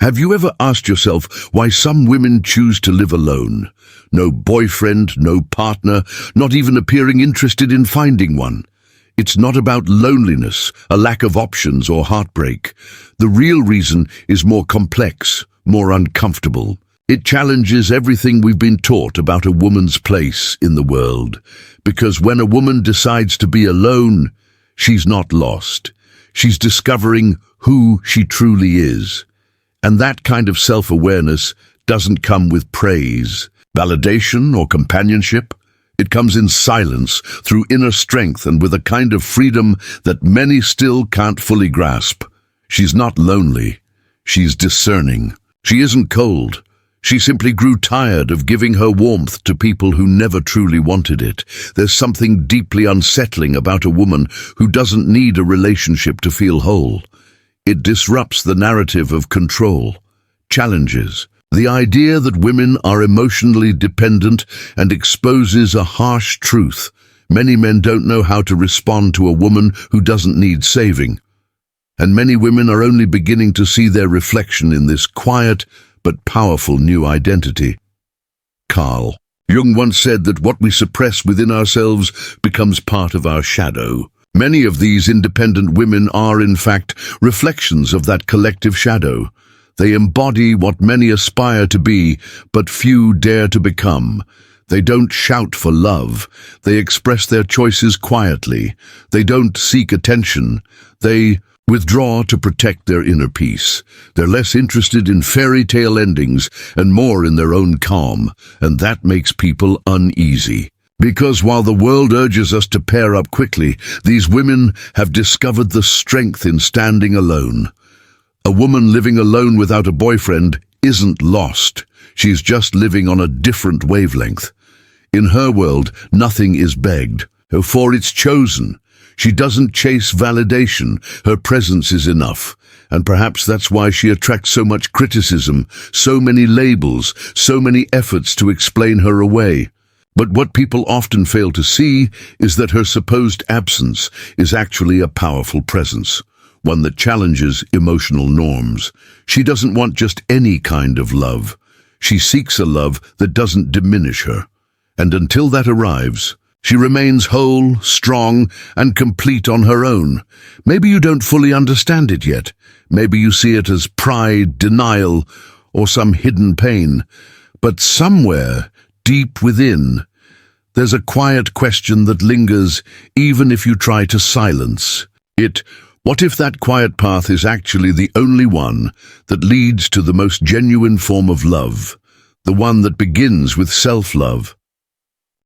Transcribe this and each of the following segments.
Have you ever asked yourself why some women choose to live alone? No boyfriend, no partner, not even appearing interested in finding one. It's not about loneliness, a lack of options, or heartbreak. The real reason is more complex, more uncomfortable. It challenges everything we've been taught about a woman's place in the world. Because when a woman decides to be alone, she's not lost. She's discovering who she truly is. And that kind of self-awareness doesn't come with praise, validation, or companionship. It comes in silence, through inner strength, and with a kind of freedom that many still can't fully grasp. She's not lonely. She's discerning. She isn't cold. She simply grew tired of giving her warmth to people who never truly wanted it. There's something deeply unsettling about a woman who doesn't need a relationship to feel whole. It disrupts the narrative of control, challenges the idea that women are emotionally dependent, and exposes a harsh truth. Many men don't know how to respond to a woman who doesn't need saving. And many women are only beginning to see their reflection in this quiet but powerful new identity. Carl Jung once said that what we suppress within ourselves becomes part of our shadow. Many of these independent women are, in fact, reflections of that collective shadow. They embody what many aspire to be, but few dare to become. They don't shout for love. They express their choices quietly. They don't seek attention. They withdraw to protect their inner peace. They're less interested in fairy tale endings and more in their own calm, and that makes people uneasy. Because while the world urges us to pair up quickly, these women have discovered the strength in standing alone. A woman living alone without a boyfriend isn't lost. She's just living on a different wavelength. In her world, nothing is begged, for it's chosen. She doesn't chase validation. Her presence is enough. And perhaps that's why she attracts so much criticism, so many labels, so many efforts to explain her away. But what people often fail to see is that her supposed absence is actually a powerful presence, one that challenges emotional norms. She doesn't want just any kind of love. She seeks a love that doesn't diminish her. And until that arrives, she remains whole, strong, and complete on her own. Maybe you don't fully understand it yet. Maybe you see it as pride, denial, or some hidden pain. But somewhere, deep within, there's a quiet question that lingers even if you try to silence it. What if that quiet path is actually the only one that leads to the most genuine form of love, the one that begins with self-love?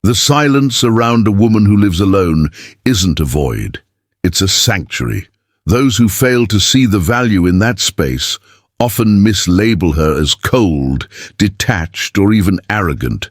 The silence around a woman who lives alone isn't a void, it's a sanctuary. Those who fail to see the value in that space often mislabel her as cold, detached, or even arrogant.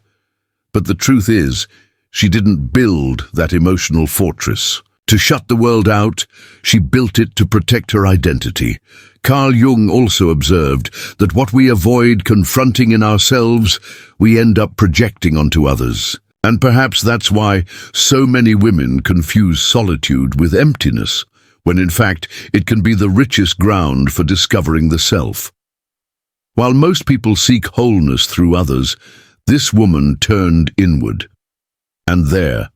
But the truth is, she didn't build that emotional fortress to shut the world out. She built it to protect her identity. Carl Jung also observed that what we avoid confronting in ourselves, we end up projecting onto others. And perhaps that's why so many women confuse solitude with emptiness, when in fact it can be the richest ground for discovering the self. While most people seek wholeness through others, this woman turned inward. And there,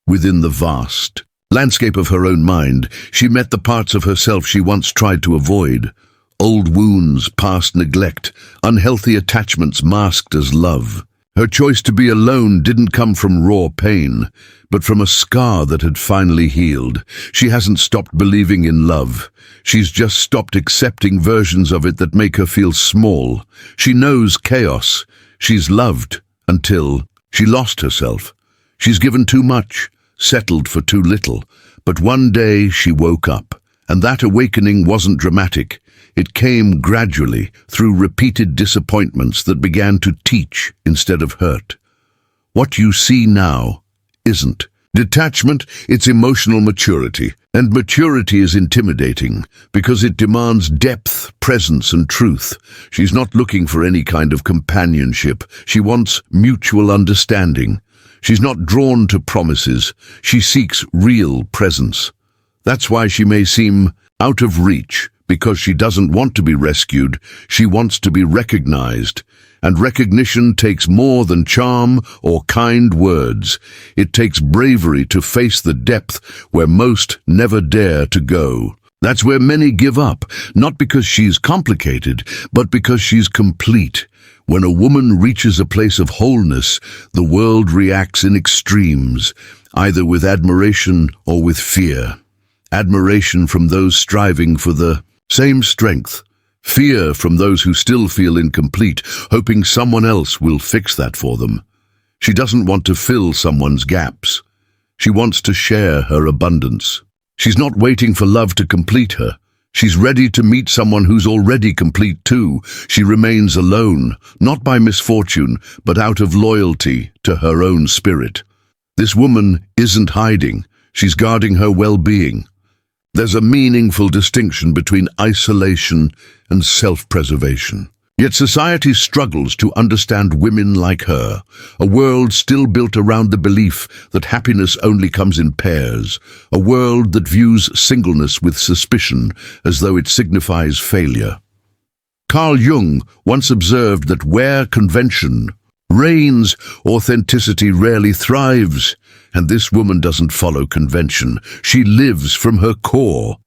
within the vast landscape of her own mind, she met the parts of herself she once tried to avoid. Old wounds, past neglect, unhealthy attachments masked as love. Her choice to be alone didn't come from raw pain, but from a scar that had finally healed. She hasn't stopped believing in love. She's just stopped accepting versions of it that make her feel small. She knows chaos. She's loved until she lost herself. She's given too much, settled for too little. But one day she woke up, and that awakening wasn't dramatic. It came gradually, through repeated disappointments that began to teach instead of hurt. What you see now isn't detachment, it's emotional maturity. And maturity is intimidating, because it demands depth, presence, and truth. She's not looking for any kind of companionship. She wants mutual understanding. She's not drawn to promises. She seeks real presence. That's why she may seem out of reach, Because she doesn't want to be rescued, she wants to be recognized. And recognition takes more than charm or kind words. It takes bravery to face the depth where most never dare to go. That's where many give up, not because she's complicated, but because she's complete. When a woman reaches a place of wholeness, the world reacts in extremes, either with admiration or with fear. Admiration from those striving for the same strength. Fear from those who still feel incomplete, hoping someone else will fix that for them. She doesn't want to fill someone's gaps. She wants to share her abundance. She's not waiting for love to complete her. She's ready to meet someone who's already complete too. She remains alone, not by misfortune, but out of loyalty to her own spirit. This woman isn't hiding. She's guarding her well-being. There's a meaningful distinction between isolation and self-preservation. Yet society struggles to understand women like her, a world still built around the belief that happiness only comes in pairs, a world that views singleness with suspicion as though it signifies failure. Carl Jung once observed that where convention reigns, authenticity rarely thrives. And this woman doesn't follow convention. She lives from her core.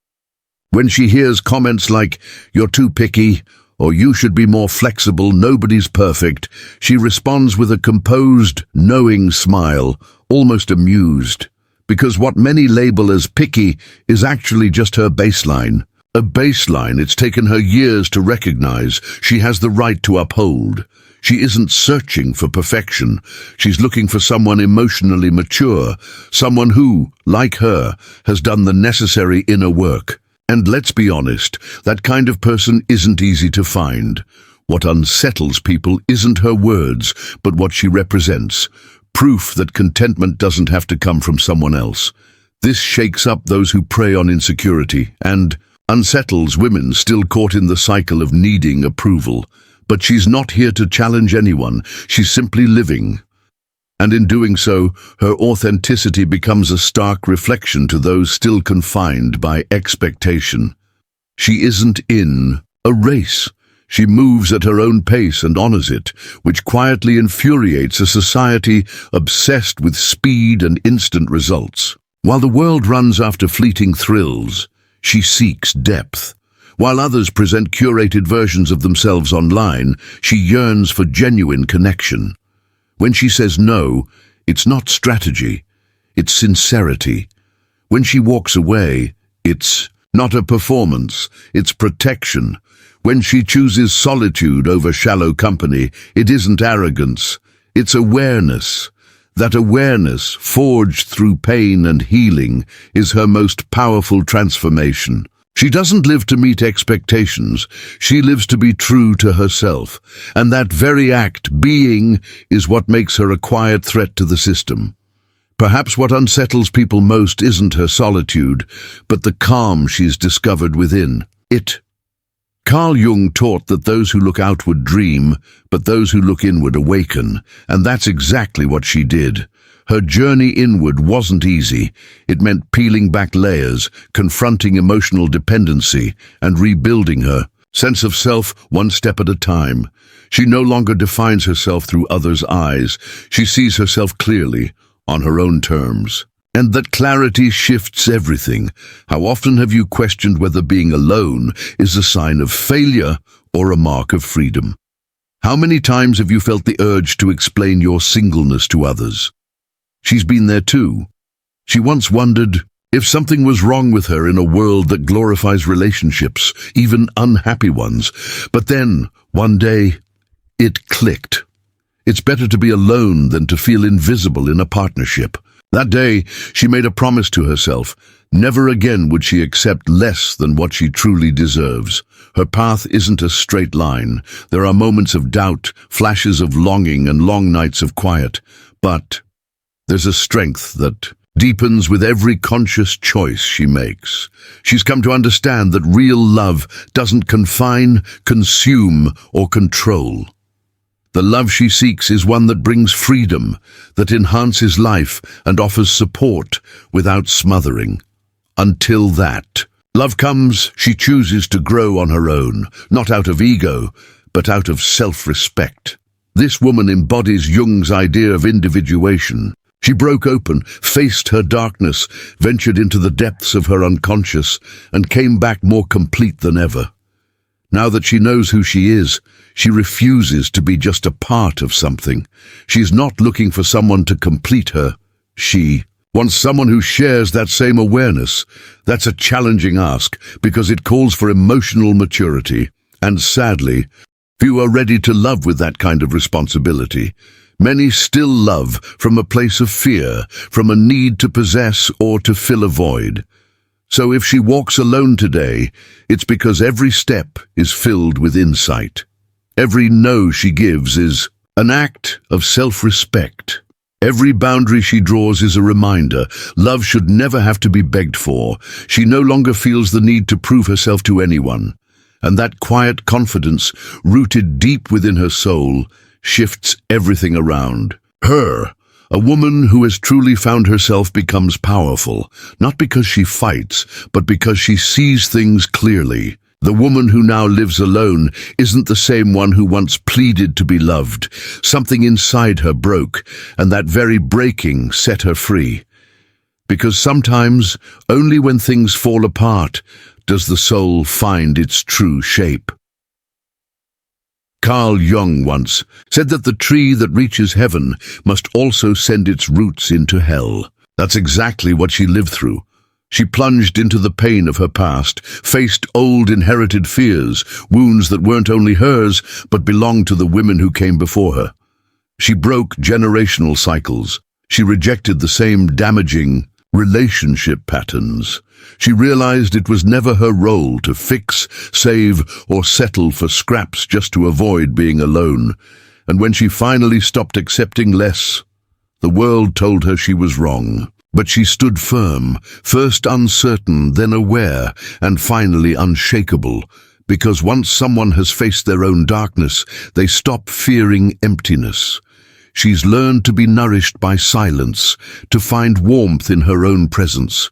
When she hears comments like, "You're too picky," or "You should be more flexible, nobody's perfect," she responds with a composed, knowing smile, almost amused. Because what many label as picky is actually just her baseline. A baseline it's taken her years to recognize she has the right to uphold. She isn't searching for perfection. She's looking for someone emotionally mature, someone who, like her, has done the necessary inner work. And let's be honest, that kind of person isn't easy to find. What unsettles people isn't her words, but what she represents. Proof that contentment doesn't have to come from someone else. This shakes up those who prey on insecurity and unsettles women still caught in the cycle of needing approval. But she's not here to challenge anyone. She's simply living. And in doing so, her authenticity becomes a stark reflection to those still confined by expectation. She isn't in a race. She moves at her own pace and honors it, which quietly infuriates a society obsessed with speed and instant results. While the world runs after fleeting thrills, she seeks depth. While others present curated versions of themselves online, she yearns for genuine connection. When she says no, it's not strategy, it's sincerity. When she walks away, it's not a performance, it's protection. When she chooses solitude over shallow company, it isn't arrogance, it's awareness. That awareness, forged through pain and healing, is her most powerful transformation. She doesn't live to meet expectations, she lives to be true to herself, and that very act, being, is what makes her a quiet threat to the system. Perhaps what unsettles people most isn't her solitude, but the calm she's discovered within it. Carl Jung taught that those who look outward dream, but those who look inward awaken, and that's exactly what she did. Her journey inward wasn't easy. It meant peeling back layers, confronting emotional dependency, and rebuilding her sense of self one step at a time. She no longer defines herself through others' eyes. She sees herself clearly, on her own terms. And that clarity shifts everything. How often have you questioned whether being alone is a sign of failure or a mark of freedom? How many times have you felt the urge to explain your singleness to others? She's been there too. She once wondered if something was wrong with her in a world that glorifies relationships, even unhappy ones. But then, one day, it clicked. It's better to be alone than to feel invisible in a partnership. That day, she made a promise to herself. Never again would she accept less than what she truly deserves. Her path isn't a straight line. There are moments of doubt, flashes of longing, and long nights of quiet. But there's a strength that deepens with every conscious choice she makes. She's come to understand that real love doesn't confine, consume, or control. The love she seeks is one that brings freedom, that enhances life and offers support without smothering. Until that, Love comes, she chooses to grow on her own, not out of ego, but out of self-respect. This woman embodies Jung's idea of individuation. She broke open, faced her darkness, ventured into the depths of her unconscious, and came back more complete than ever. Now that she knows who she is, she refuses to be just a part of something. She's not looking for someone to complete her. She wants someone who shares that same awareness. That's a challenging ask, because it calls for emotional maturity. And sadly, few are ready to love with that kind of responsibility. Many still love from a place of fear, from a need to possess or to fill a void. So if she walks alone today, it's because every step is filled with insight. Every no she gives is an act of self-respect. Every boundary she draws is a reminder. Love should never have to be begged for. She no longer feels the need to prove herself to anyone. And that quiet confidence, rooted deep within her soul, shifts everything around. Her, a woman who has truly found herself, becomes powerful, not because she fights, but because she sees things clearly. The woman who now lives alone isn't the same one who once pleaded to be loved. Something inside her broke, and that very breaking set her free. Because sometimes, only when things fall apart, does the soul find its true shape. Carl Jung once said that the tree that reaches heaven must also send its roots into hell. That's exactly what she lived through. She plunged into the pain of her past, faced old inherited fears, wounds that weren't only hers, but belonged to the women who came before her. She broke generational cycles. She rejected the same damaging relationship patterns. She realized it was never her role to fix, save, or settle for scraps just to avoid being alone. And when she finally stopped accepting less, the world told her she was wrong. But she stood firm, first uncertain, then aware, and finally unshakable, because once someone has faced their own darkness, they stop fearing emptiness. She's learned to be nourished by silence, to find warmth in her own presence.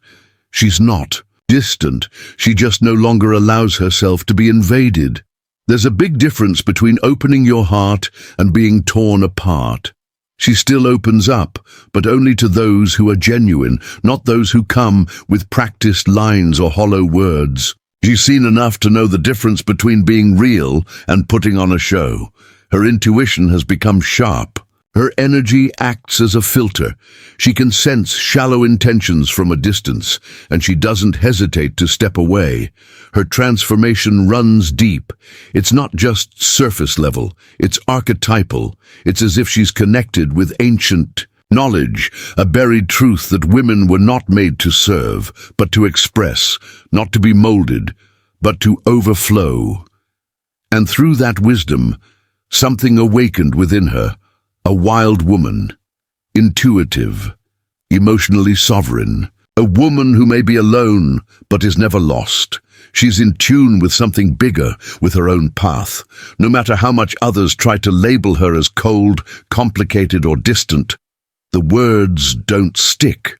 She's not distant, she just no longer allows herself to be invaded. There's a big difference between opening your heart and being torn apart. She still opens up, but only to those who are genuine, not those who come with practiced lines or hollow words. She's seen enough to know the difference between being real and putting on a show. Her intuition has become sharp. Her energy acts as a filter. She can sense shallow intentions from a distance, and she doesn't hesitate to step away. Her transformation runs deep. It's not just surface level, it's archetypal. It's as if she's connected with ancient knowledge, a buried truth that women were not made to serve, but to express, not to be molded, but to overflow. And through that wisdom, something awakened within her. A wild woman, intuitive, emotionally sovereign, a woman who may be alone but is never lost. She's in tune with something bigger, with her own path. No matter how much others try to label her as cold, complicated, or distant, the words don't stick.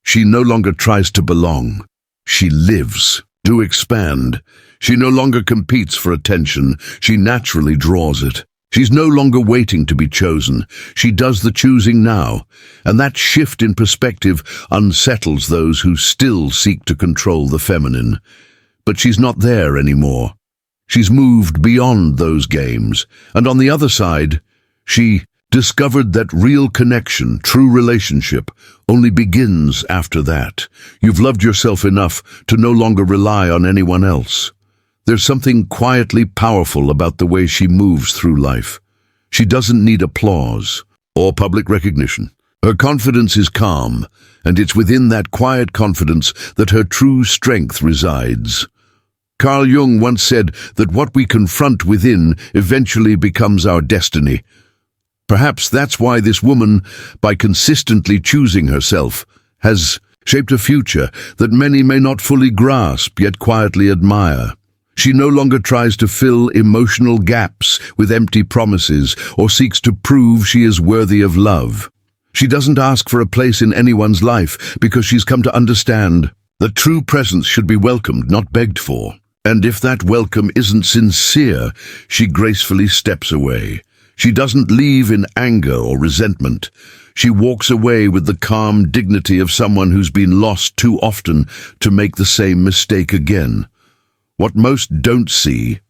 She no longer tries to belong. She lives to expand. She no longer competes for attention. She naturally draws it. She's no longer waiting to be chosen. She does the choosing now, and that shift in perspective unsettles those who still seek to control the feminine. But she's not there anymore. She's moved beyond those games, and on the other side, she discovered that real connection, true relationship, only begins after that. You've loved yourself enough to no longer rely on anyone else. There's something quietly powerful about the way she moves through life. She doesn't need applause or public recognition. Her confidence is calm, and it's within that quiet confidence that her true strength resides. Carl Jung once said that what we confront within eventually becomes our destiny. Perhaps that's why this woman, by consistently choosing herself, has shaped a future that many may not fully grasp yet quietly admire. She no longer tries to fill emotional gaps with empty promises or seeks to prove she is worthy of love. She doesn't ask for a place in anyone's life because she's come to understand The true presence should be welcomed, not begged for. And if that welcome isn't sincere, she gracefully steps away. She doesn't leave in anger or resentment. She walks away with the calm dignity of someone who's been lost too often to make the same mistake again. What most don't see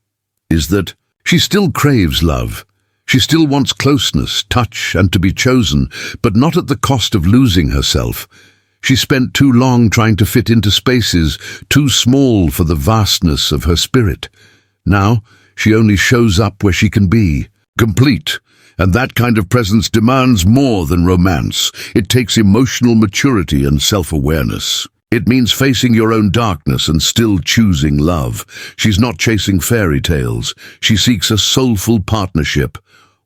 is that she still craves love. She still wants closeness, touch, and to be chosen, but not at the cost of losing herself. She spent too long trying to fit into spaces too small for the vastness of her spirit. Now, she only shows up where she can be, complete, and that kind of presence demands more than romance. It takes emotional maturity and self-awareness. It means facing your own darkness and still choosing love. She's not chasing fairy tales. She seeks a soulful partnership,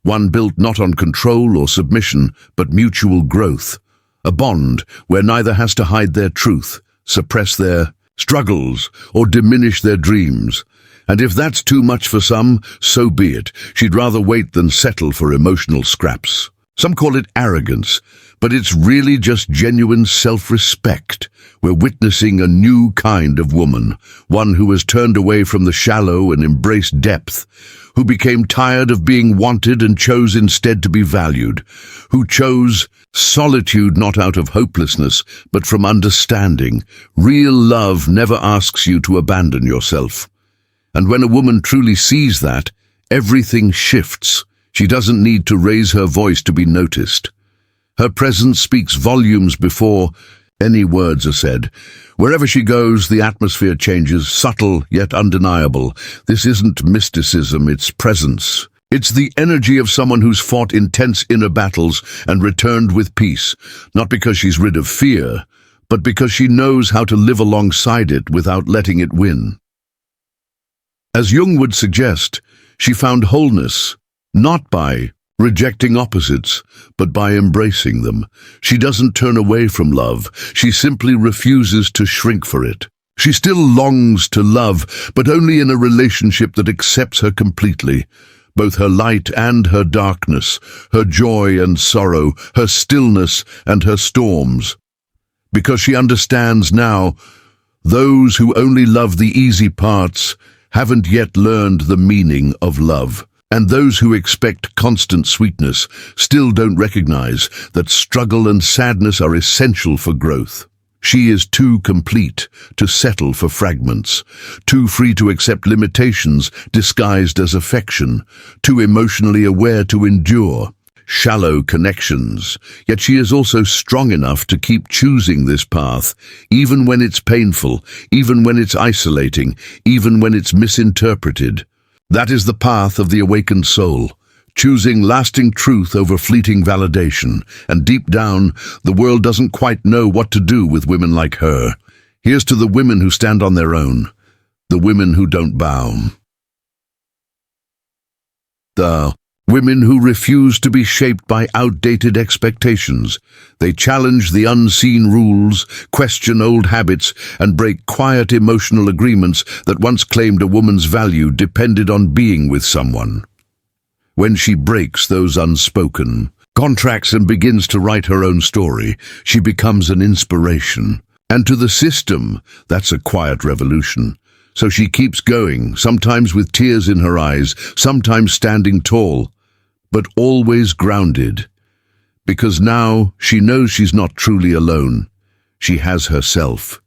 one built not on control or submission, but mutual growth. A bond where neither has to hide their truth, suppress their struggles, or diminish their dreams. And if that's too much for some, so be it. She'd rather wait than settle for emotional scraps. Some call it arrogance, but it's really just genuine self-respect. We're witnessing a new kind of woman, one who has turned away from the shallow and embraced depth, who became tired of being wanted and chose instead to be valued, who chose solitude not out of hopelessness, but from understanding. Real love never asks you to abandon yourself. And when a woman truly sees that, everything shifts. She doesn't need to raise her voice to be noticed. Her presence speaks volumes before any words are said. Wherever she goes, the atmosphere changes, subtle yet undeniable. This isn't mysticism, it's presence. It's the energy of someone who's fought intense inner battles and returned with peace, not because she's rid of fear, but because she knows how to live alongside it without letting it win. As Jung would suggest, she found wholeness, not by rejecting opposites, but by embracing them. She doesn't turn away from love. She simply refuses to shrink for it. She still longs to love, but only in a relationship that accepts her completely. Both her light and her darkness, her joy and sorrow, her stillness and her storms. Because she understands now, those who only love the easy parts haven't yet learned the meaning of love. And those who expect constant sweetness still don't recognize that struggle and sadness are essential for growth. She is too complete to settle for fragments, too free to accept limitations disguised as affection, too emotionally aware to endure shallow connections. Yet she is also strong enough to keep choosing this path, even when it's painful, even when it's isolating, even when it's misinterpreted. That is the path of the awakened soul, choosing lasting truth over fleeting validation. And deep down, the world doesn't quite know what to do with women like her. Here's to the women who stand on their own, the women who don't bow. The women who refuse to be shaped by outdated expectations. They challenge the unseen rules, question old habits, and break quiet emotional agreements that once claimed a woman's value depended on being with someone. When she breaks those unspoken contracts and begins to write her own story, she becomes an inspiration. And to the system, that's a quiet revolution. So she keeps going, sometimes with tears in her eyes, sometimes standing tall, but always grounded. Because now she knows she's not truly alone. She has herself.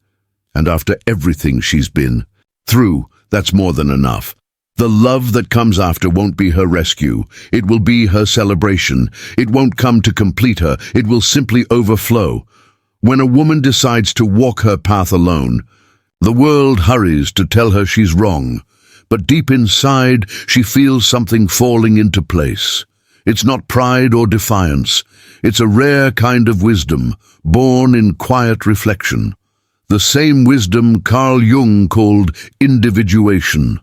And after everything she's been through, that's more than enough. The love that comes after won't be her rescue. It will be her celebration. It won't come to complete her. It will simply overflow. When a woman decides to walk her path alone, the world hurries to tell her she's wrong. But deep inside, she feels something falling into place. It's not pride or defiance. It's a rare kind of wisdom, born in quiet reflection. The same wisdom Carl Jung called individuation.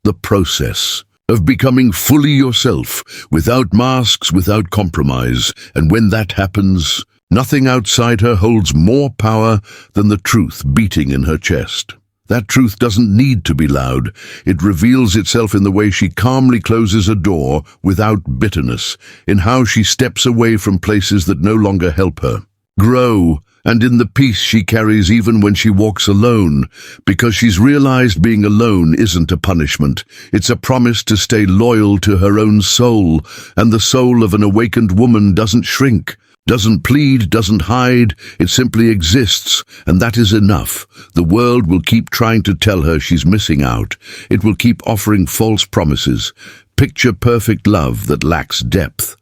The process of becoming fully yourself, without masks, without compromise. And when that happens, nothing outside her holds more power than the truth beating in her chest. That truth doesn't need to be loud. It reveals itself in the way she calmly closes a door without bitterness, in how she steps away from places that no longer help her. Grow and in the peace she carries even when she walks alone, because she's realized being alone isn't a punishment. It's a promise to stay loyal to her own soul, and the soul of an awakened woman doesn't shrink, doesn't plead, doesn't hide. It simply exists, and that is enough. The world will keep trying to tell her she's missing out. It will keep offering false promises, picture-perfect love that lacks depth.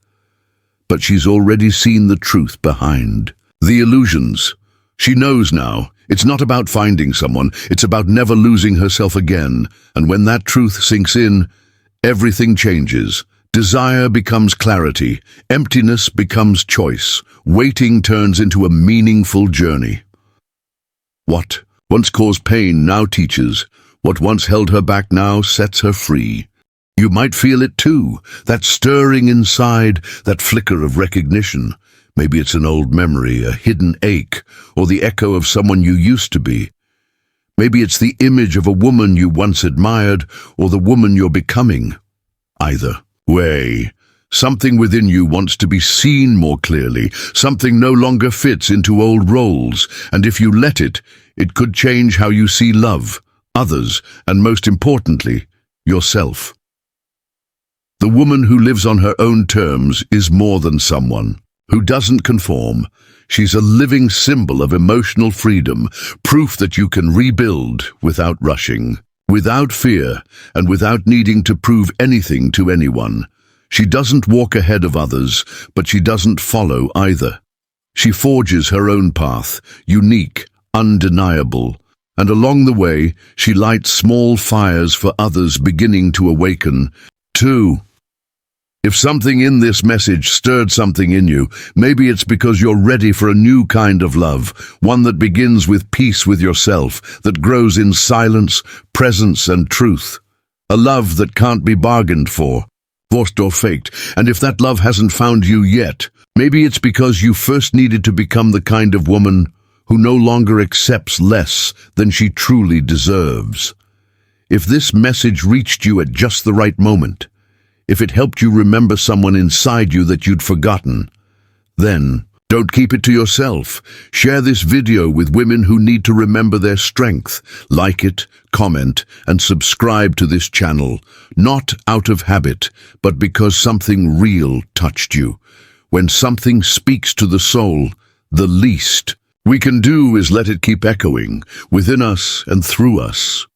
But she's already seen the truth behind the illusions. She knows now. It's not about finding someone, it's about never losing herself again. And when that truth sinks in, everything changes. Desire becomes clarity, emptiness becomes choice, waiting turns into a meaningful journey. What once caused pain now teaches, what once held her back now sets her free. You might feel it too, that stirring inside, that flicker of recognition. Maybe it's an old memory, a hidden ache, or the echo of someone you used to be. Maybe it's the image of a woman you once admired, or the woman you're becoming. Either way, something within you wants to be seen more clearly. Something no longer fits into old roles, and if you let it, it could change how you see love, others, and most importantly, yourself. The woman who lives on her own terms is more than someone who doesn't conform. She's a living symbol of emotional freedom, proof that you can rebuild without rushing, without fear, and without needing to prove anything to anyone. She doesn't walk ahead of others, but she doesn't follow either. She forges her own path, unique, undeniable, and along the way, she lights small fires for others beginning to awaken, too. If something in this message stirred something in you, maybe it's because you're ready for a new kind of love, one that begins with peace with yourself, that grows in silence, presence, and truth. A love that can't be bargained for, forced or faked. And if that love hasn't found you yet, maybe it's because you first needed to become the kind of woman who no longer accepts less than she truly deserves. If this message reached you at just the right moment, if it helped you remember someone inside you that you'd forgotten, then don't keep it to yourself. Share this video with women who need to remember their strength. Like it, comment, and subscribe to this channel, not out of habit, but because something real touched you. When something speaks to the soul, the least we can do is let it keep echoing within us and through us.